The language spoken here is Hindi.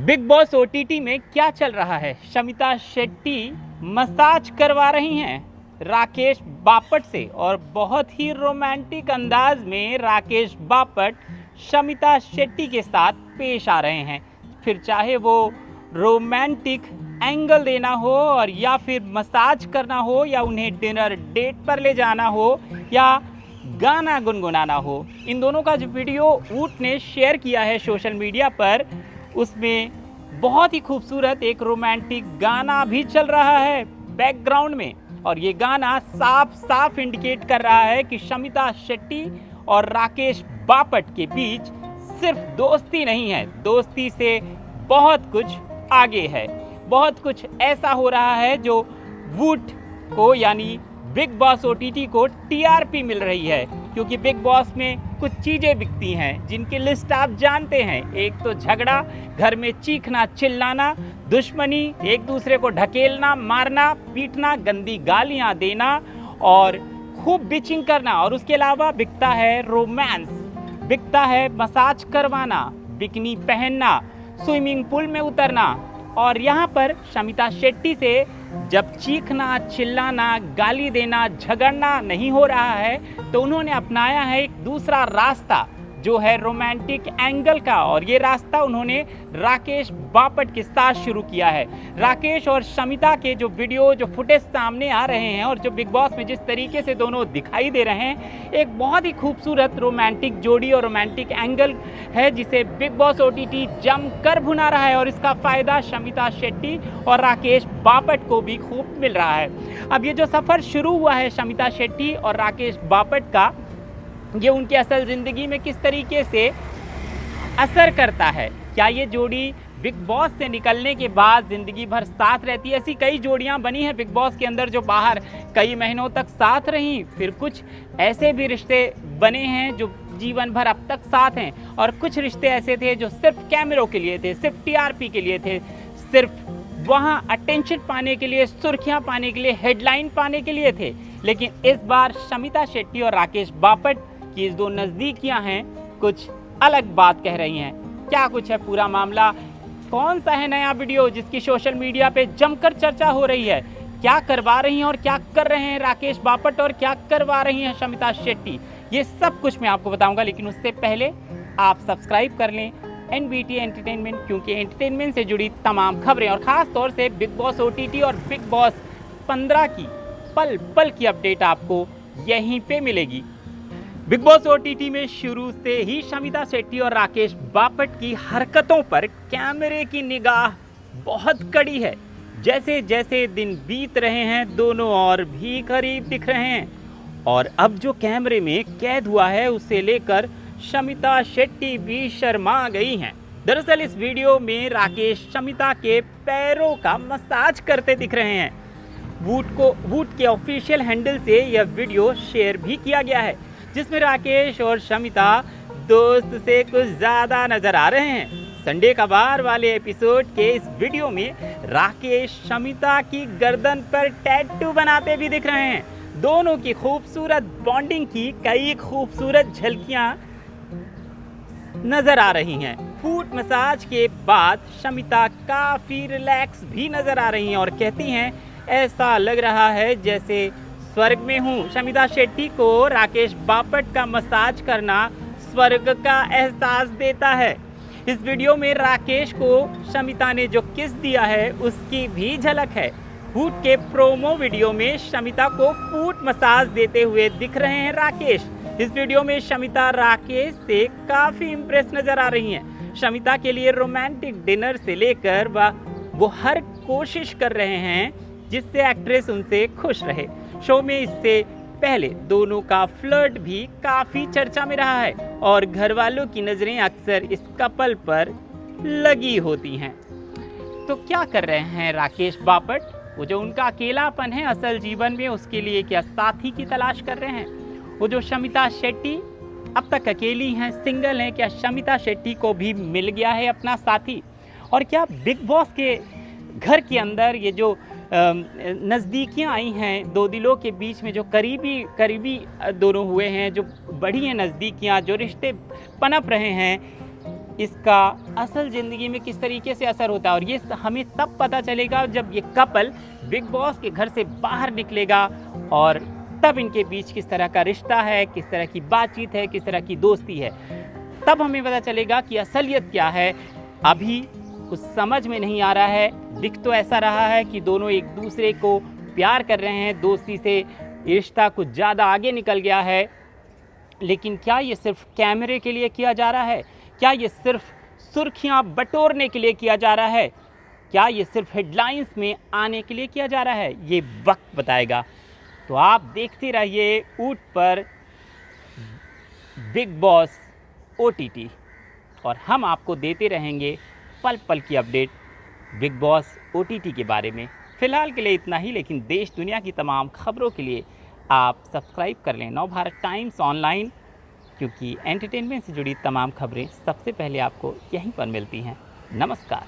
बिग बॉस ओटीटी में क्या चल रहा है? शमिता शेट्टी मसाज करवा रही हैं राकेश बापट से और बहुत ही रोमांटिक अंदाज में राकेश बापट शमिता शेट्टी के साथ पेश आ रहे हैं। फिर चाहे वो रोमांटिक एंगल देना हो और या फिर मसाज करना हो या उन्हें डिनर डेट पर ले जाना हो या गाना गुनगुनाना हो, इन दोनों का जो वीडियो ऊट ने शेयर किया है सोशल मीडिया पर, उसमें बहुत ही खूबसूरत एक रोमांटिक गाना भी चल रहा है बैकग्राउंड में। और ये गाना साफ साफ इंडिकेट कर रहा है कि शमिता शेट्टी और राकेश बापट के बीच सिर्फ दोस्ती नहीं है, दोस्ती से बहुत कुछ आगे है। बहुत कुछ ऐसा हो रहा है जो वूट को यानी बिग बॉस ओटीटी को टीआरपी मिल रही है, क्योंकि बिग बॉस में कुछ चीज़ें बिकती हैं जिनकी लिस्ट आप जानते हैं। एक तो झगड़ा, घर में चीखना चिल्लाना, दुश्मनी, एक दूसरे को ढकेलना, मारना, पीटना, गंदी गालियां देना और खूब बिचिंग करना। और उसके अलावा बिकता है रोमांस, बिकता है मसाज करवाना, बिकनी पहनना, स्विमिंग पूल में उतरना। और यहाँ पर शमिता शेट्टी से जब चीखना, चिल्लाना, गाली देना, झगड़ना नहीं हो रहा है तो उन्होंने अपनाया है एक दूसरा रास्ता जो है रोमांटिक एंगल का। और ये रास्ता उन्होंने राकेश बापट के साथ शुरू किया है। राकेश और शमिता के जो वीडियो, जो फुटेज सामने आ रहे हैं और जो बिग बॉस में जिस तरीके से दोनों दिखाई दे रहे हैं, एक बहुत ही खूबसूरत रोमांटिक जोड़ी और रोमांटिक एंगल है जिसे बिग बॉस ओटीटी जमकर भुना रहा है। और इसका फ़ायदा शमिता शेट्टी और राकेश बापट को भी खूब मिल रहा है। अब ये जो सफ़र शुरू हुआ है शमिता शेट्टी और राकेश बापट का, ये उनकी असल ज़िंदगी में किस तरीके से असर करता है? क्या ये जोड़ी बिग बॉस से निकलने के बाद ज़िंदगी भर साथ रहती है? ऐसी कई जोड़ियां बनी हैं बिग बॉस के अंदर जो बाहर कई महीनों तक साथ रहीं। फिर कुछ ऐसे भी रिश्ते बने हैं जो जीवन भर अब तक साथ हैं, और कुछ रिश्ते ऐसे थे जो सिर्फ कैमरों के लिए थे, सिर्फ टीआरपी के लिए थे, सिर्फ वहाँ अटेंशन पाने के लिए, सुर्खियाँ पाने के लिए, हेडलाइन पाने के लिए थे। लेकिन इस बार शमिता शेट्टी और राकेश बापट की इस दो नज़दीकियां हैं कुछ अलग बात कह रही हैं। क्या कुछ है पूरा मामला? कौन सा है नया वीडियो जिसकी सोशल मीडिया पे जमकर चर्चा हो रही है? क्या करवा रही हैं और क्या कर रहे हैं राकेश बापट और क्या करवा रही हैं शमिता शेट्टी? ये सब कुछ मैं आपको बताऊंगा, लेकिन उससे पहले आप सब्सक्राइब कर लें एनबीटी एंटरटेनमेंट, क्योंकि एंटरटेनमेंट से जुड़ी तमाम खबरें और ख़ास तौर से बिग बॉस ओटीटी और बिग बॉस 15 की पल पल की अपडेट आपको यहीं पे मिलेगी। बिग बॉस ओटीटी में शुरू से ही शमिता शेट्टी और राकेश बापट की हरकतों पर कैमरे की निगाह बहुत कड़ी है। जैसे जैसे दिन बीत रहे हैं दोनों और भी करीब दिख रहे हैं, और अब जो कैमरे में कैद हुआ है उसे लेकर शमिता शेट्टी भी शर्मा गई हैं। दरअसल इस वीडियो में राकेश शमिता के पैरों का मसाज करते दिख रहे हैं। वूट के ऑफिशियल हैंडल से यह वीडियो शेयर भी किया गया है, जिसमें राकेश और शमिता दोस्त से कुछ ज़्यादा नज़र आ रहे हैं। संडे का बार वाले एपिसोड के इस वीडियो में राकेश शमिता की गर्दन पर टैटू बनाते भी दिख रहे हैं। दोनों की खूबसूरत बॉन्डिंग की कई खूबसूरत झलकियां नज़र आ रही हैं। फूट मसाज के बाद शमिता काफ़ी रिलैक्स भी नज़र आ रही हैं और कहती हैं, ऐसा लग रहा है जैसे स्वर्ग में हूँ। शमिता शेट्टी को राकेश बापट का मसाज करना स्वर्ग का एहसास देता है। इस वीडियो में राकेश को शमिता ने जो किस दिया है उसकी भी झलक है। फूट के प्रोमो वीडियो में शमिता को फूट मसाज देते हुए दिख रहे हैं राकेश। इस वीडियो में शमिता राकेश से काफ़ी इम्प्रेस नज़र आ रही हैं। शमिता के लिए रोमांटिक डिनर से लेकर वो हर कोशिश कर रहे हैं जिससे एक्ट्रेस उनसे खुश रहे। शो में इससे पहले दोनों का फ्लर्ट भी काफ़ी चर्चा में रहा है और घर वालों की नज़रें अक्सर इस कपल पर लगी होती हैं। तो क्या कर रहे हैं राकेश बापट? वो जो उनका अकेलापन है असल जीवन में, उसके लिए क्या साथी की तलाश कर रहे हैं? वो जो शमिता शेट्टी अब तक अकेली हैं, सिंगल हैं, क्या शमिता शेट्टी को भी मिल गया है अपना साथी? और क्या बिग बॉस के घर के अंदर ये जो नज़दीकियाँ आई हैं, दो दिलों के बीच में जो करीबी दोनों हुए हैं, जो बढ़ी हैं नज़दीकियाँ, जो रिश्ते पनप रहे हैं, इसका असल ज़िंदगी में किस तरीके से असर होता है। और ये हमें तब पता चलेगा जब ये कपल बिग बॉस के घर से बाहर निकलेगा और तब इनके बीच किस तरह का रिश्ता है, किस तरह की बातचीत है, किस तरह की दोस्ती है। तब हमें पता चलेगा कि असलियत क्या है। अभी कुछ समझ में नहीं आ रहा है। दिख तो ऐसा रहा है कि दोनों एक दूसरे को प्यार कर रहे हैं, दोस्ती से रिश्ता कुछ ज़्यादा आगे निकल गया है। लेकिन क्या ये सिर्फ कैमरे के लिए किया जा रहा है? क्या ये सिर्फ सुर्खियां बटोरने के लिए किया जा रहा है? क्या ये सिर्फ हेडलाइंस में आने के लिए किया जा रहा है? ये वक्त बताएगा। तो आप देखते रहिए ऊट पर बिग बॉस OTT और हम आपको देते रहेंगे पल पल की अपडेट बिग बॉस OTT के बारे में। फ़िलहाल के लिए इतना ही, लेकिन देश दुनिया की तमाम खबरों के लिए आप सब्सक्राइब कर लें नवभारत टाइम्स ऑनलाइन, क्योंकि एंटरटेनमेंट से जुड़ी तमाम खबरें सबसे पहले आपको यहीं पर मिलती हैं। नमस्कार।